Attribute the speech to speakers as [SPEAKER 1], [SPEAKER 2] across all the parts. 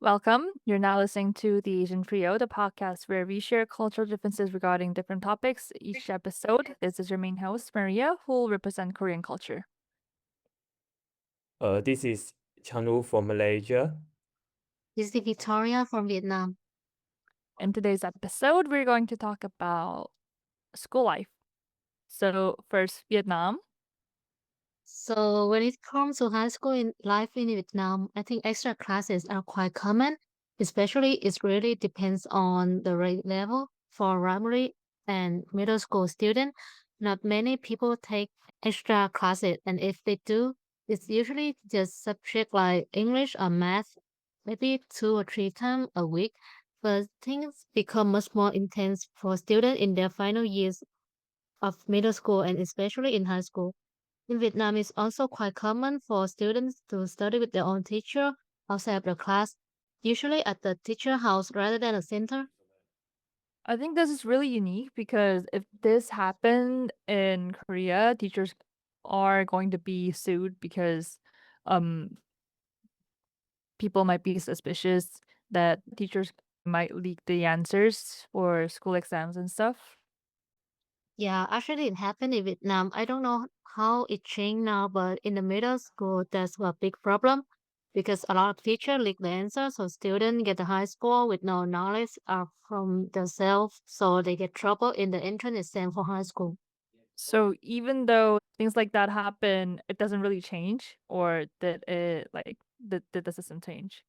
[SPEAKER 1] Welcome. You're now listening to the Asian Trio, the podcast where we share cultural differences regarding different topics each episode. This is your main host, Maria, who will represent Korean culture.
[SPEAKER 2] This is Chanu from Malaysia.
[SPEAKER 3] This is Victoria from Vietnam.
[SPEAKER 1] In today's episode, we're going to talk about school life. So, first, Vietnam.
[SPEAKER 3] So when it comes to high school in life in Vietnam, I think extra classes are quite common. Especially, it really depends on the grade level. For primary and middle school students, not many people take extra classes, and if they do, it's usually just subject like English or math, maybe 2 or 3 times a week. But things become much more intense for students in their final years of middle school and especially in high school. In Vietnam, it's also quite common for students to study with their own teacher outside of the class, usually at the teacher house rather than a center.
[SPEAKER 1] I think this is really unique because if this happened in Korea, teachers are going to be sued because um, people might be suspicious that teachers might leak the answers for school exams and stuff.
[SPEAKER 3] Yeah, actually, it happened in Vietnam. I don't know how it changed now, but in the middle school, that's a big problem because a lot of teachers leak the answers, so students get a high score with no knowledge from themselves, so they get trouble in the entrance exam for high school.
[SPEAKER 1] So even though things like that happen, it doesn't really change, or did the system change?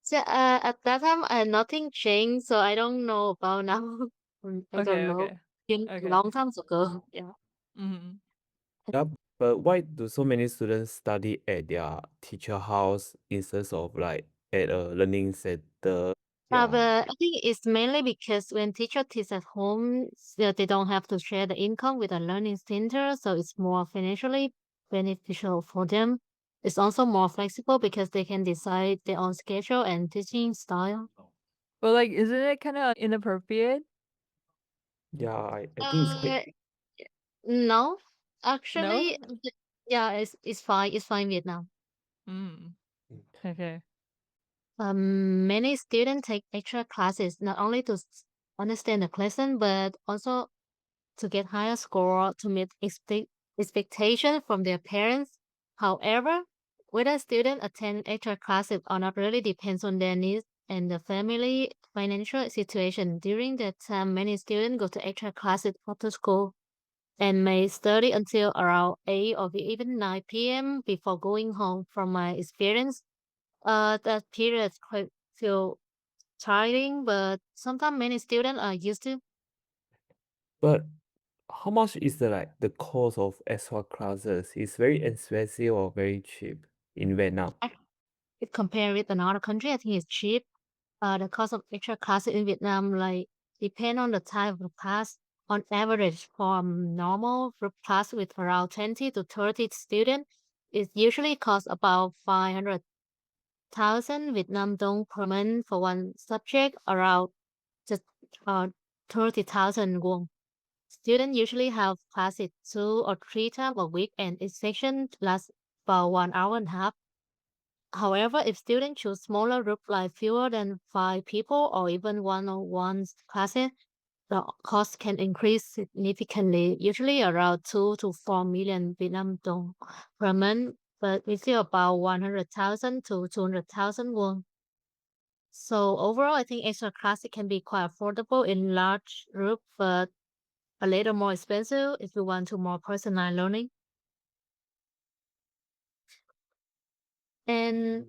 [SPEAKER 3] So at that time, nothing changed, so I don't know about now. I don't
[SPEAKER 1] Okay,
[SPEAKER 3] know.
[SPEAKER 1] okay,
[SPEAKER 3] In
[SPEAKER 1] okay.
[SPEAKER 3] long time ago, yeah.
[SPEAKER 1] Mhm.
[SPEAKER 2] Yeah, but why do so many students study at their teacher house instead of like at a learning center? Yeah.
[SPEAKER 3] But I think it's mainly because when teacher teach at home, so they don't have to share the income with a learning center, so it's more financially beneficial for them. It's also more flexible because they can decide their own schedule and teaching style.
[SPEAKER 1] But, like, isn't it kinda inappropriate?
[SPEAKER 2] Yeah, I think it's quite
[SPEAKER 3] Uh, no,
[SPEAKER 1] No?
[SPEAKER 3] actually, yeah, it's fine. It's fine Vietnam.
[SPEAKER 1] Mm, okay.
[SPEAKER 3] Many students take extra classes not only to understand the lesson, but also to get higher score to meet expectation from their parents. However, whether students attend extra classes or not really depends on their needs and the family financial situation. During that time, many students go to extra classes after school and may study until around 8 or even 9 p.m. before going home. From my experience, that period quite feel tiring, but sometimes many students are used to.
[SPEAKER 2] but how much is the cost of extra classes? Is very expensive or very cheap in Vietnam?
[SPEAKER 3] If compared with another country, I think it's cheap. The cost of extra classes in Vietnam like depend on the type of class. On average, for a normal group class with around 20 to 30 students, it usually costs about 500,000 Vietnam dong per month for one subject, around just uh, 30,000 won. Students usually have classes 2 or 3 times a week, and each section lasts about 1 hour and a half. However, if students choose smaller groups like fewer than 5 people or even one-on-one classes, the cost can increase significantly, usually around 2 to 4 million Vietnam dong per month, but we see about 100,000 to 200,000 won. So overall, I think extra classes can be quite affordable in large groups, but a little more expensive if you want to more personalized learning. And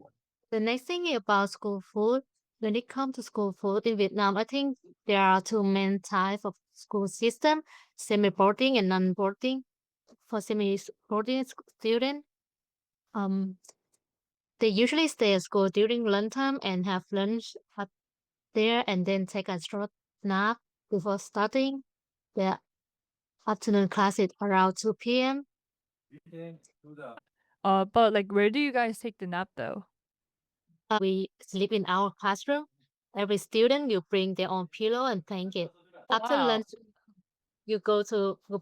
[SPEAKER 3] the next thing is about school food. When it comes to school food in Vietnam, I think there are two main types of school system, semi-boarding and non-boarding. For semi-boarding students, um, they usually stay at school during lunchtime and have lunch up there and then take a short nap before starting their afternoon classes around 2 p.m.
[SPEAKER 1] But, like, where do you guys take the nap, though?
[SPEAKER 3] We sleep in our classroom. Every student will bring their own pillow and blanket.
[SPEAKER 1] Oh,
[SPEAKER 3] After
[SPEAKER 1] wow.
[SPEAKER 3] lunch, you go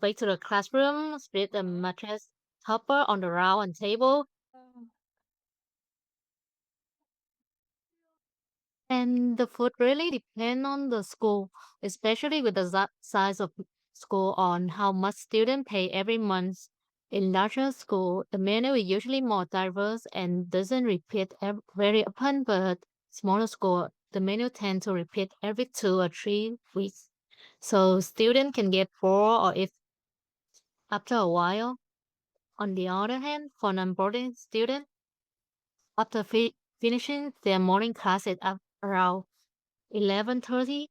[SPEAKER 3] back to the classroom, spread the mattress topper on the round table. And the food really depend on the school, especially with the size of school on how much student pay every month. In larger school, the menu is usually more diverse and doesn't repeat very often, but smaller school, the menu tend to repeat every 2 or 3 weeks. So student can get bored or if after a while. On the other hand, for non-boarding students, after finishing their morning class at around 11:30,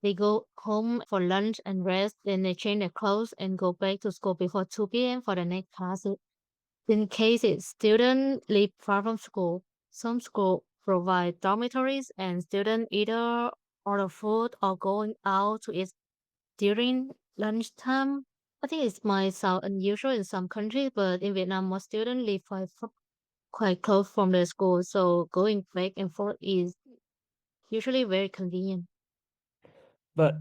[SPEAKER 3] they go home for lunch and rest, then they change their clothes and go back to school before 2 p.m. for the next class. In cases students live far from school, some schools provide dormitories and students either order food or going out to eat during lunchtime. I think it might sound unusual in some countries, but in Vietnam, most students live quite close from their school, so going back and forth is usually very convenient.
[SPEAKER 2] But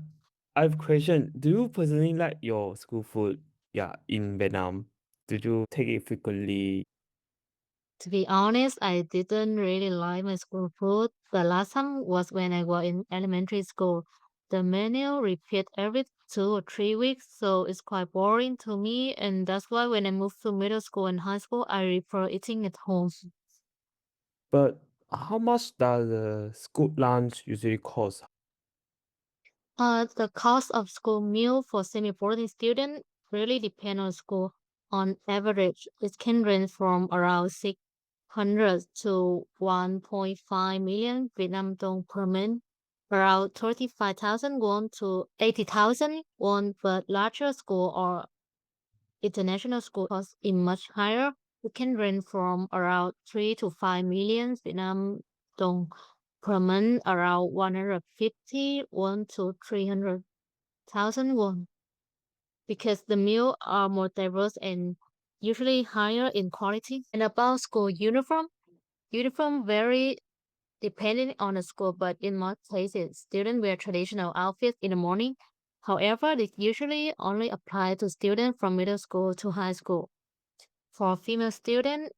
[SPEAKER 2] I've question, do you personally like your school food? Yeah, in Vietnam. Did you take it frequently?
[SPEAKER 3] To be honest, I didn't really like my school food. The last time was when I was in elementary school. The menu repeat every 2 or 3 weeks, so it's quite boring to me, and that's why when I moved to middle school and high school, I prefer eating at home.
[SPEAKER 2] But how much does the school lunch usually cost?
[SPEAKER 3] The cost of school meal for semi-boarding students really depend on school. On average, it can range from around 600 to 1.5 million Vietnam dong per month, around 35,000 won to 80,000 won, but larger school or international school cost is much higher. It can range from around 3 to 5 million Vietnam dong per month, around 150 won to 300,000 won, because the meals are more diverse and usually higher in quality. And about school uniform vary depending on the school, but in most cases, students wear traditional outfits in the morning. However, this usually only apply to students from middle school to high school. For female students,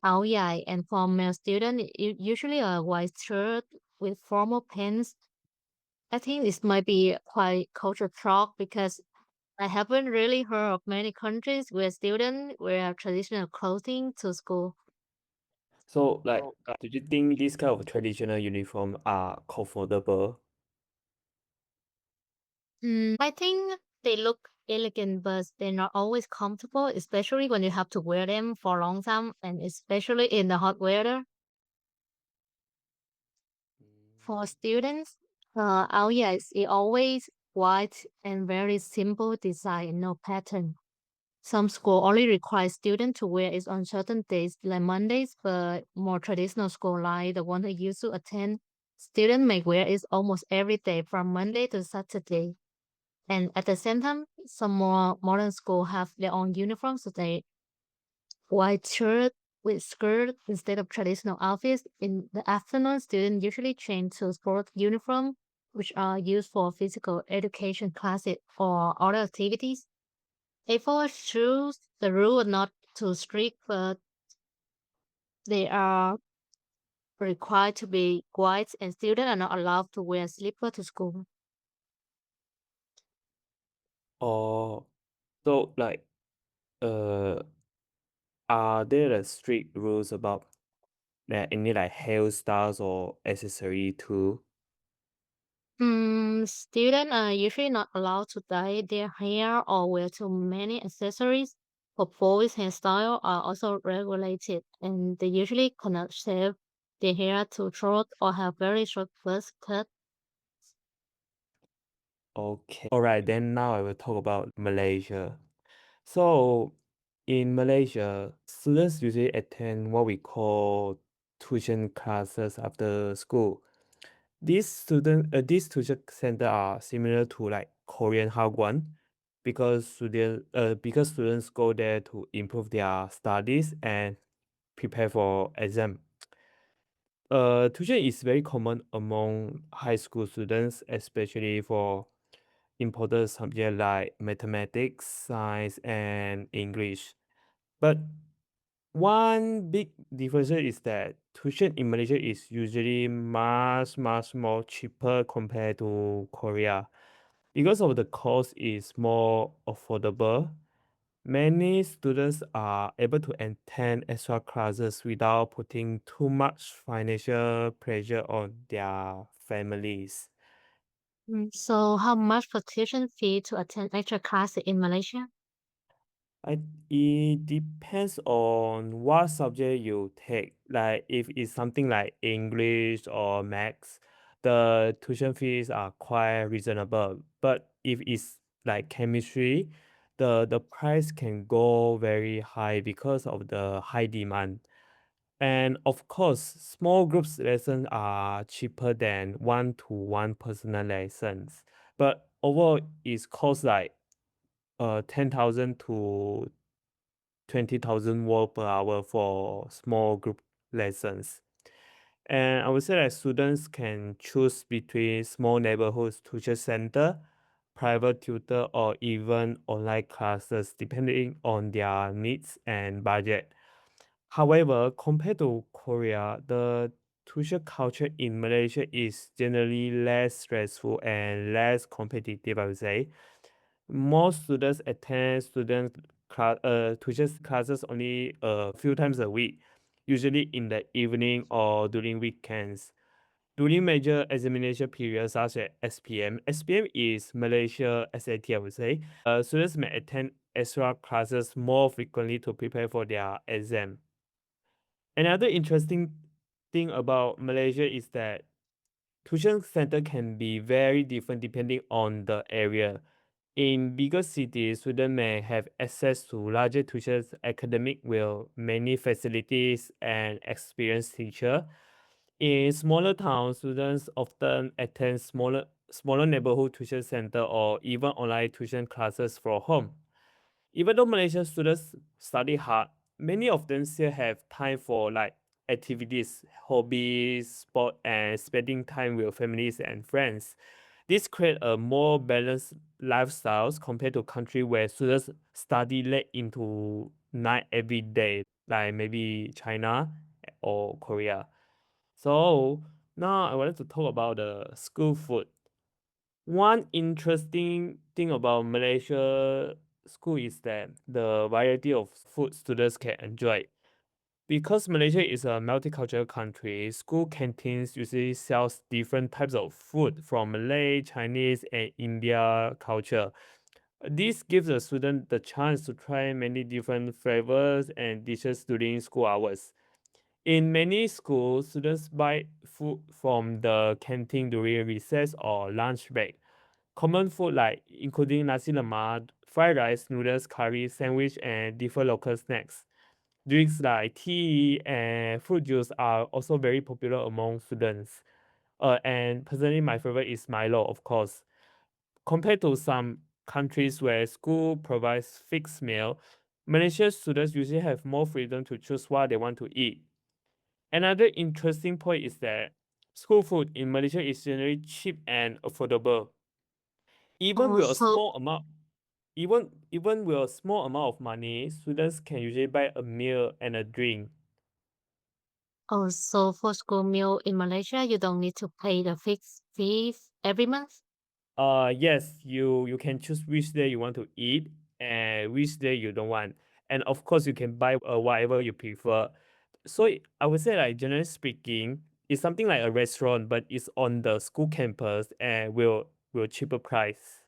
[SPEAKER 3] áo dài, and for male students, usually a white shirt with formal pants. I think this might be quite culture shock because I haven't really heard of many countries where students wear traditional clothing to school.
[SPEAKER 2] So, like, do you think this kind of traditional uniform are comfortable?
[SPEAKER 3] I think they look elegant, but they're not always comfortable, especially when you have to wear them for a long time and especially in the hot weather. For
[SPEAKER 2] Mm.
[SPEAKER 3] students, áo dài is always white and very simple design, no pattern. Some school only require students to wear it on certain days like Mondays, but more traditional school like the one I used to attend, students may wear it almost every day from Monday to Saturday. And at the same time, some more modern school have their own uniforms, so they white shirt with skirt instead of traditional outfits. In the afternoon, students usually change to sport uniform, which are used for physical education classes or other activities. They follow shoes. The rule are not too strict, but they are required to be white, and students are not allowed to wear slippers to school.
[SPEAKER 2] Oh, so like, uh, are there like strict rules about any like hairstyles or accessory too?
[SPEAKER 3] Students are usually not allowed to dye their hair or wear too many accessories. For boys, hairstyle are also regulated, and they usually cannot shave their hair too short or have very short buzz cut.
[SPEAKER 2] Okay. All right, then now I will talk about Malaysia. So in Malaysia, students usually attend what we call tuition classes after school. These tuition center are similar to like Korean Hagwon because students go there to improve their studies and prepare for exam. Tuition is very common among high school students, especially for important subjects like mathematics, science, and English. But One big difference is that tuition in Malaysia is usually much more cheaper compared to Korea. Because of the cost is more affordable, many students are able to attend extra classes without putting too much financial pressure on their families.
[SPEAKER 3] So how much for tuition fee to attend extra classes in Malaysia?
[SPEAKER 2] I it depends on what subject you take. Like if it's something like English or Maths, the tuition fees are quite reasonable. But if it's like chemistry, the price can go very high because of the high demand. And of course, small groups lessons are cheaper than one-to-one personal lessons. But overall, it costs like 10,000 to 20,000 word per hour for small group lessons. And I would say that students can choose between small neighborhoods tuition center, private tutor, or even online classes depending on their needs and budget. However, compared to Korea, the tuition culture in Malaysia is generally less stressful and less competitive, I would say. Most students attend tuition classes only a few times a week, usually in the evening or during weekends. During major examination periods such as SPM, SPM is Malaysia SAT, I would say. Students may attend extra classes more frequently to prepare for their exam. Another interesting thing about Malaysia is that tuition center can be very different depending on the area. In bigger cities, students may have access to larger tuition academic with many facilities and experienced teacher. In smaller towns, students often attend smaller neighborhood tuition center or even online tuition classes from home. Even though Malaysian students study hard, many of them still have time for like activities, hobbies, sport, and spending time with families and friends. This create a more balanced lifestyles compared to country where students study late into night every day, like maybe China or Korea. So now I wanted to talk about the school food. One interesting thing about Malaysia school is that the variety of food students can enjoy. Because Malaysia is a multicultural country, school canteens usually sells different types of food from Malay, Chinese, and India culture. This gives the student the chance to try many different flavors and dishes during school hours. In many schools, students buy food from the canteen during recess or lunch break. Common food like including nasi lemak, fried rice, noodles, curry, sandwich, and different local snacks. Drinks like tea and fruit juice are also very popular among students. And personally, my favorite is Milo, of course. Compared to some countries where school provides fixed meal, Malaysian students usually have more freedom to choose what they want to eat. Another interesting point is that school food in Malaysia is generally cheap and affordable. Even
[SPEAKER 3] Oh,
[SPEAKER 2] with a
[SPEAKER 3] so
[SPEAKER 2] small amount, even with a small amount of money, students can usually buy a meal and a drink.
[SPEAKER 3] so for school meal in Malaysia, you don't need to pay the fixed fees every month?
[SPEAKER 2] Yes, you can choose which day you want to eat and which day you don't want, and of course you can buy whatever you prefer. So I would say like generally speaking, it's something like a restaurant, but it's on the school campus and will cheaper price.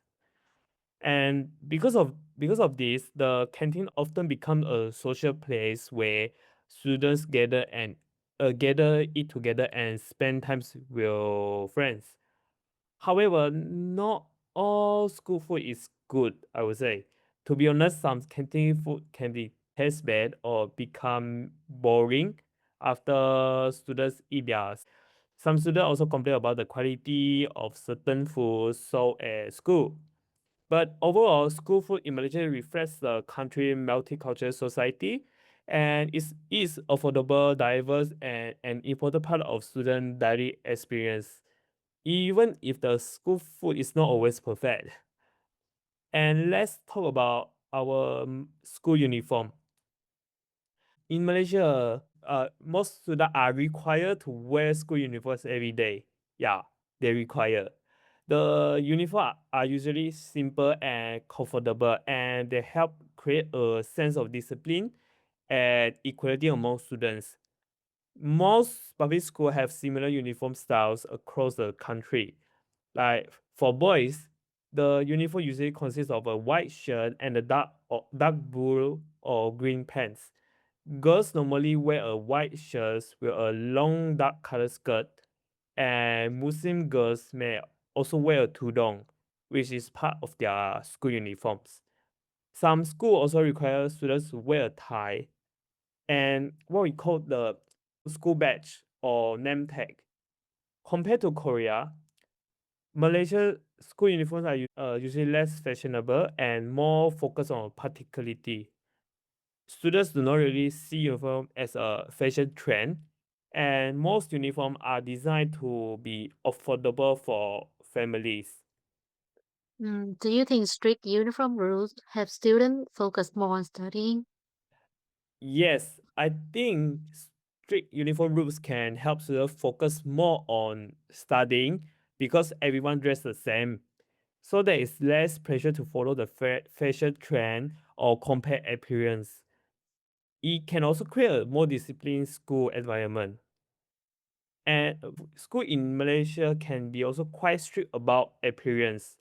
[SPEAKER 2] And because of this, the canteen often becomes a social place where students gather, eat together, and spend times with friends. However, not all school food is good, I would say. To be honest, some canteen food can be taste bad or become boring after students eat theirs. Some students also complain about the quality of certain foods sold at school. But overall, school food in Malaysia reflects the country multicultural society and is affordable, diverse, and an important part of student daily experience, even if the school food is not always perfect. And let's talk about our school uniform. In Malaysia, most students are required to wear school uniforms every day. Yeah, they require. The uniform are usually simple and comfortable, and they help create a sense of discipline and equality among students. Most public schools have similar uniform styles across the country. Like for boys, the uniform usually consists of a white shirt and a dark blue or green pants. Girls normally wear a white shirt with a long dark colored skirt, and Muslim girls may also wear a tudong, which is part of their school uniforms. Some schools also require students to wear a tie and what we call the school badge or name tag. Compared to Korea, Malaysia school uniforms are usually less fashionable and more focused on practicality. Students do not really see uniform as a fashion trend, and most uniforms are designed to be affordable for families.
[SPEAKER 3] Do you think strict uniform rules help students focus more on studying?
[SPEAKER 2] Yes, I think strict uniform rules can help students focus more on studying because everyone dressed the same. So there is less pressure to follow the fashion trend or compare appearance. It can also create a more disciplined school environment. And school in Malaysia can be also quite strict about appearance.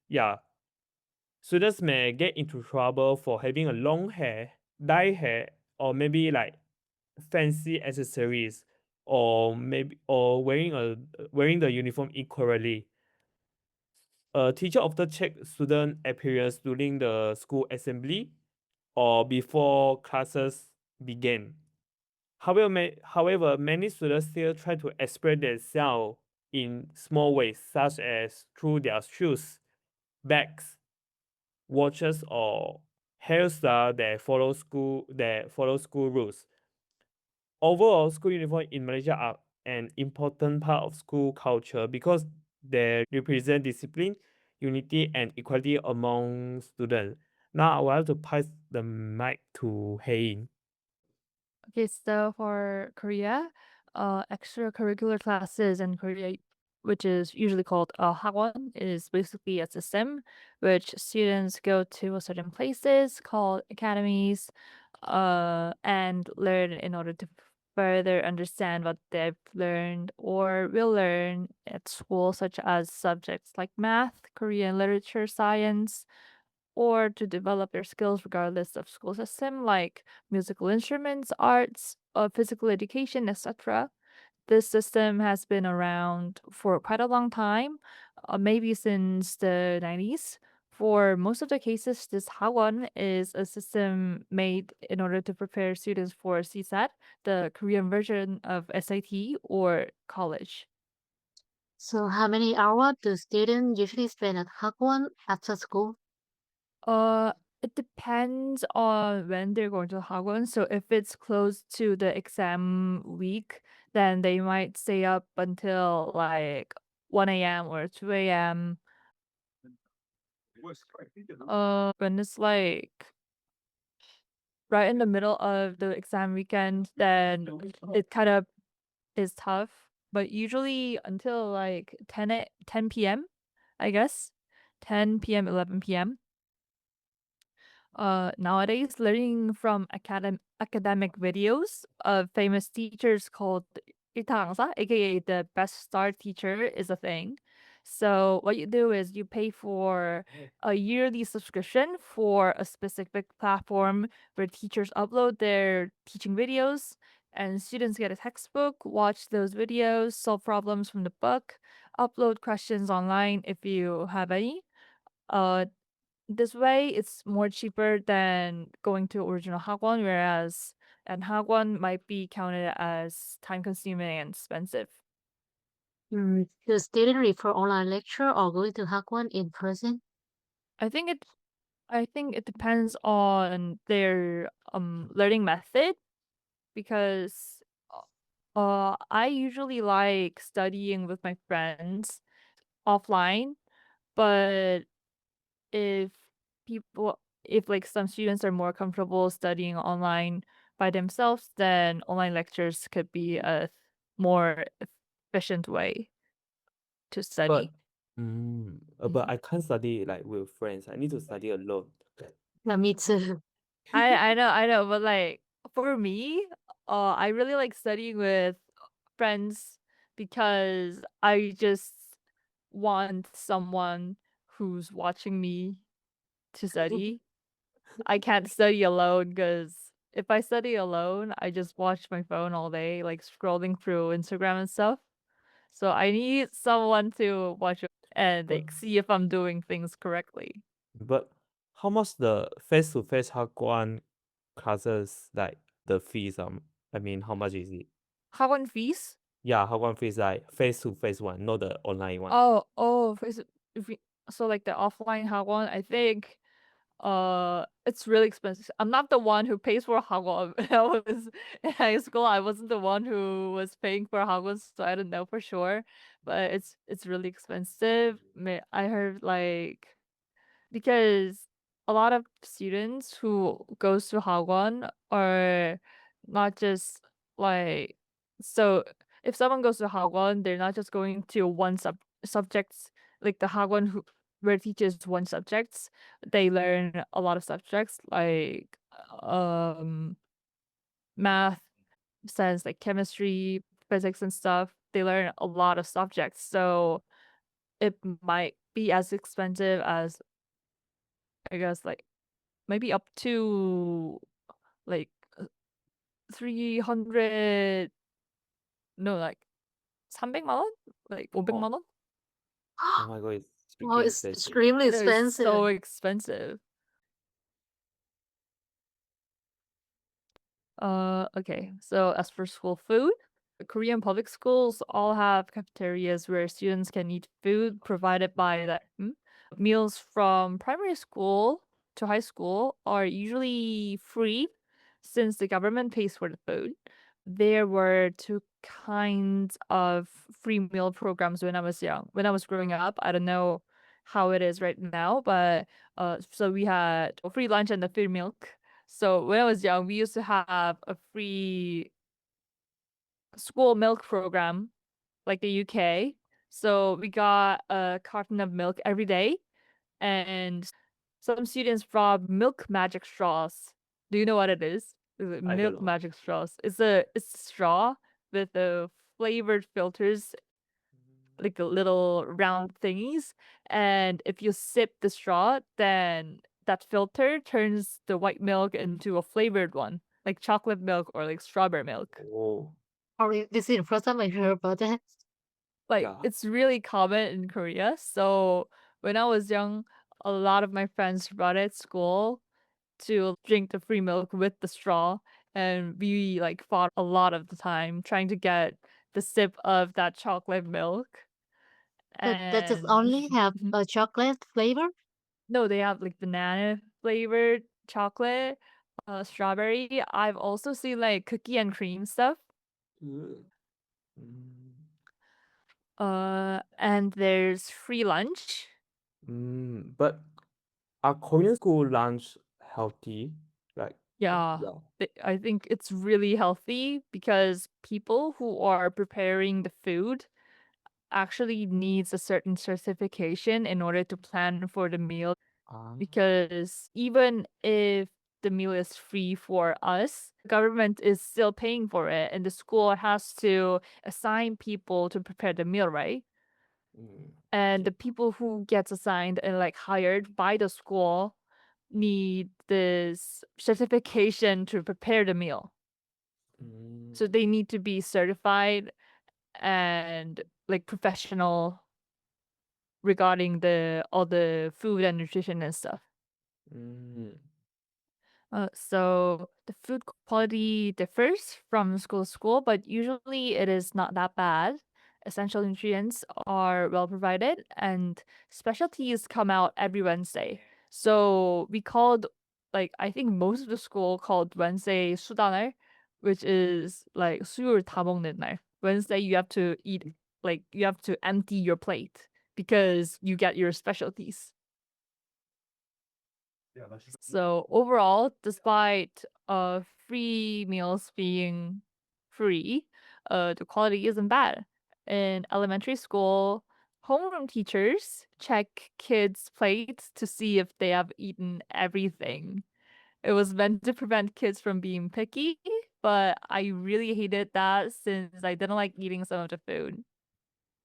[SPEAKER 2] Yeah, students may get into trouble for having a long hair, dye hair, or maybe like fancy accessories, or wearing the uniform equally. A teacher often check student appearance during the school assembly or before classes begin. However, many students still try to express themselves in small ways, such as through their shoes, bags, watches, or hairstyle that follow school rules. Overall, school uniform in Malaysia are an important part of school culture because they represent discipline, unity, and equality among students. Now, I would like to pass the mic to Hein.
[SPEAKER 1] Okay, so for Korea, extracurricular classes in Korea, which is usually called Hagwon, is basically a system which students go to a certain places called academies, and learn in order to further understand what they've learned or will learn at school, such as subjects like math, Korean literature, science, or to develop their skills regardless of school system like musical instruments, arts, physical education, etc. This system has been around for quite a long time, maybe since the 90s. For most of the cases, this Hagwon is a system made in order to prepare students for CSAT, the Korean version of SAT or college.
[SPEAKER 3] So, how many hours do students usually spend at Hagwon after school?
[SPEAKER 1] Uh, it depends on when they're going to Hagwon. So if it's close to the exam week, then they might stay up until like 1 a.m. or 2 a.m. When it's like right in the middle of the exam weekend, then it kind of is tough. But usually until like 10 p.m., I guess. 10 p.m., 11 p.m. Nowadays, learning from academic videos of famous teachers called 일타강사, aka the best star teacher, is a thing. So what you do is you pay for a yearly subscription for a specific platform where teachers upload their teaching videos, and students get a textbook, watch those videos, solve problems from the book, upload questions online if you have any. Uh, this way, it's more cheaper than going to original Hagwon, whereas and Hagwon might be counted as time-consuming and expensive.
[SPEAKER 3] Do students refer online lecture or going to Hagwon in person?
[SPEAKER 1] I think it I think it depends on their learning method because I usually like studying with my friends offline, but if people if like some students are more comfortable studying online by themselves, then online lectures could be a more efficient way to
[SPEAKER 2] But
[SPEAKER 1] study.
[SPEAKER 2] but
[SPEAKER 1] Mhm.
[SPEAKER 2] I can't study like with friends. I need to study alone.
[SPEAKER 3] Yeah, me too.
[SPEAKER 1] I know, but like for me, I really like studying with friends because I just want someone who's watching me to study. I can't study alone because if I study alone, I just watch my phone all day, like scrolling through Instagram and stuff. So I need someone to watch and
[SPEAKER 2] But
[SPEAKER 1] like see if I'm doing things correctly.
[SPEAKER 2] but how much the face-to-face Hagwon classes like the fees I mean how much is it?
[SPEAKER 1] Hagwon fees?
[SPEAKER 2] Yeah, Hagwon fees like face-to-face one, not the online one.
[SPEAKER 1] Oh, if we, so like the offline Hagwon, I think it's really expensive. I'm not the one who pays for Hagwon. When I was in high school, I wasn't the one who was paying for Hagwon, so I don't know for sure. But it's really expensive. I heard like because a lot of students who goes to Hagwon are not just like so if someone goes to Hagwon, they're not just going to one subjects like the Hagwon who where it teaches one subjects. They learn a lot of subjects like math, science, like chemistry, physics and stuff. They learn a lot of subjects. So it might be as expensive as I guess like maybe up to like 300 no, like 300만 원? Like 500만
[SPEAKER 2] Oh,
[SPEAKER 1] 원?
[SPEAKER 2] oh my god, it's
[SPEAKER 3] Oh,
[SPEAKER 2] freaking
[SPEAKER 3] it's
[SPEAKER 2] expensive.
[SPEAKER 3] extremely
[SPEAKER 1] It is
[SPEAKER 3] expensive.
[SPEAKER 1] so expensive. Okay. So as for school food, Korean public schools all have cafeterias where students can eat food provided by them. Meals from primary school to high school are usually free since the government pays for the food. There were two kinds of free meal programs when I was young. When I was growing up, I don't know how it is right now, but so we had a free lunch and a free milk. So when I was young, we used to have a free school milk program like the UK. So we got a carton of milk every day, and some students brought milk magic straws. Do you know what it is?
[SPEAKER 2] I don't
[SPEAKER 1] Milk
[SPEAKER 2] know.
[SPEAKER 1] magic straws. It's a straw with the flavored filters, like the little round thingies. And if you sip the straw, then that filter turns the white milk into a flavored one, like chocolate milk or like strawberry milk.
[SPEAKER 2] Oh,
[SPEAKER 3] Or this is the first time I heard about that.
[SPEAKER 1] Like
[SPEAKER 2] yeah.
[SPEAKER 1] it's really common in Korea. So when I was young, a lot of my friends brought it at school to drink the free milk with the straw, and we like fought a lot of the time trying to get the sip of that chocolate milk.
[SPEAKER 3] That just
[SPEAKER 1] And
[SPEAKER 3] only have
[SPEAKER 1] Mhm.
[SPEAKER 3] a chocolate flavor.
[SPEAKER 1] No, they have like banana flavored chocolate, strawberry. I've also seen like cookie and cream stuff.
[SPEAKER 2] Ugh. Mm,
[SPEAKER 1] And there's free lunch.
[SPEAKER 2] but are Korean school lunch healthy? Like,
[SPEAKER 1] Yeah,
[SPEAKER 2] yeah.
[SPEAKER 1] I think it's really healthy because people who are preparing the food actually needs a certain certification in order to plan for the meal
[SPEAKER 2] Ah,
[SPEAKER 1] because even if the meal is free for us, the government is still paying for it and the school has to assign people to prepare the meal, right? And
[SPEAKER 2] yeah.
[SPEAKER 1] the people who gets assigned and like hired by the school need this certification to prepare the meal.
[SPEAKER 2] Mm,
[SPEAKER 1] So they need to be certified and like professional regarding the all the food and nutrition and stuff.
[SPEAKER 2] mm,
[SPEAKER 1] So the food quality differs from school to school, but usually it is not that bad. Essential nutrients are well provided, and specialties come out every Wednesday. So we called, like, I think most of the school called Wednesday 수다날, which is like 수요일 다 먹는 날. Wednesday you have to eat, like you have to empty your plate because you get your specialties. So overall, despite free meals being free, the quality isn't bad. In elementary school, homeroom teachers check kids' plates to see if they have eaten everything. It was meant to prevent kids from being picky, but I really hated that since I didn't like eating some of the food.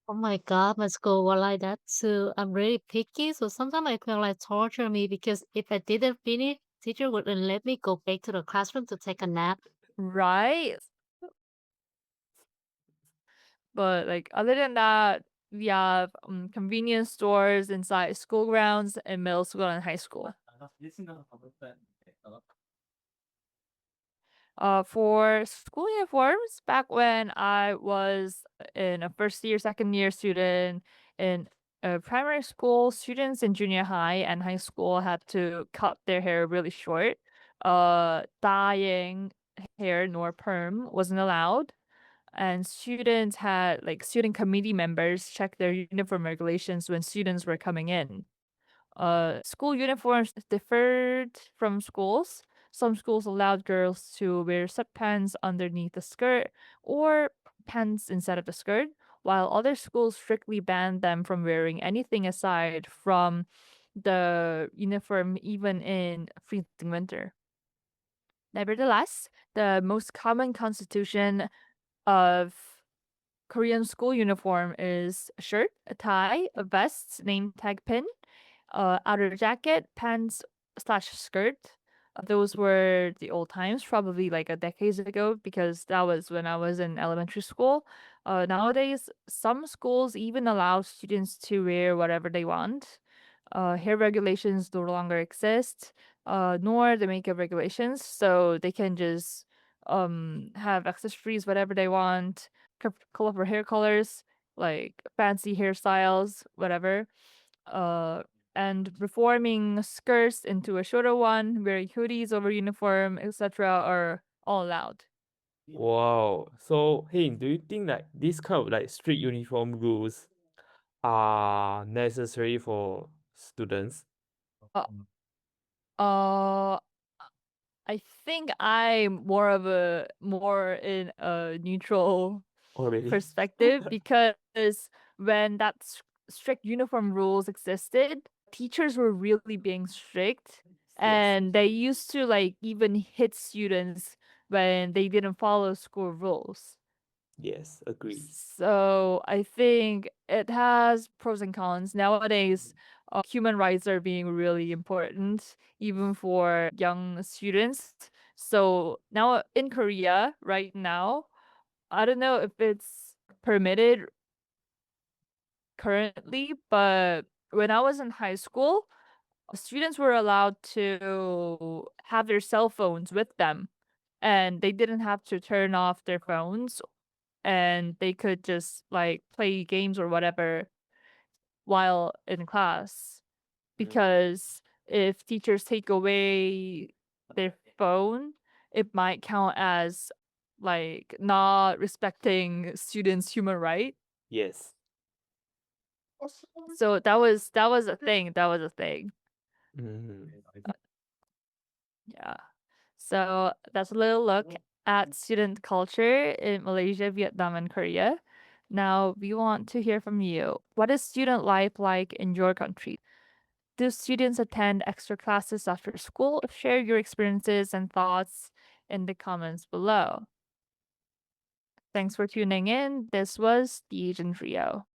[SPEAKER 3] Oh my God, my school was like that too. I'm really picky, so sometimes I feel like torture me because if I didn't finish, teacher wouldn't let me go back to the classroom to take a nap.
[SPEAKER 1] Right? But, like, other than that, we have, convenience stores inside school grounds in middle school and high school. For school uniforms, back when I was in a first year, second year student in primary school, students in junior high and high school had to cut their hair really short. Dyeing hair nor perm wasn't allowed. And students had like student committee members check their uniform regulations when students were coming in. School uniforms differed from schools. Some schools allowed girls to wear sweatpants underneath the skirt or pants instead of the skirt, while other schools strictly banned them from wearing anything aside from the uniform, even in freezing winter. Nevertheless, the most common constitution of Korean school uniform is a shirt, a tie, a vest, name tag pin, outer jacket, pants slash skirt. Those were the old times, probably like a decades ago, because that was when I was in elementary school. Nowadays, some schools even allow students to wear whatever they want. Hair regulations no longer exist, nor the makeup regulations, so they can just have accessories whatever they want, colorful hair colors, like fancy hairstyles, whatever. Uh, and reforming skirts into a shorter one, wearing hoodies over uniform, etc. are all allowed.
[SPEAKER 2] Wow. So, hey, do you think that this kind of like strict uniform rules are necessary for students?
[SPEAKER 1] Uh, uh, I think I'm more in a neutral
[SPEAKER 2] Oh, really?
[SPEAKER 1] perspective because when strict uniform rules existed, teachers were really being strict
[SPEAKER 2] Yes.
[SPEAKER 1] and they used to like even hit students when they didn't follow school rules.
[SPEAKER 2] Yes, agree.
[SPEAKER 1] So I think it has pros and cons. Nowadays, human rights are being really important, even for young students. So now in Korea, right now, I don't know if it's permitted currently, but when I was in high school, students were allowed to have their cell phones with them and they didn't have to turn off their phones and they could just like play games or whatever while in class
[SPEAKER 2] Mm.
[SPEAKER 1] because if teachers take away their phone, it might count as like not respecting students' human right.
[SPEAKER 2] Yes.
[SPEAKER 1] So that was a thing. That was a thing.
[SPEAKER 2] Mm.
[SPEAKER 1] Yeah. So that's a little look at student culture in Malaysia, Vietnam, and Korea. Now we want to hear from you. What is student life like in your country? Do students attend extra classes after school? Share your experiences and thoughts in the comments below. Thanks for tuning in. This was the Asian Trio.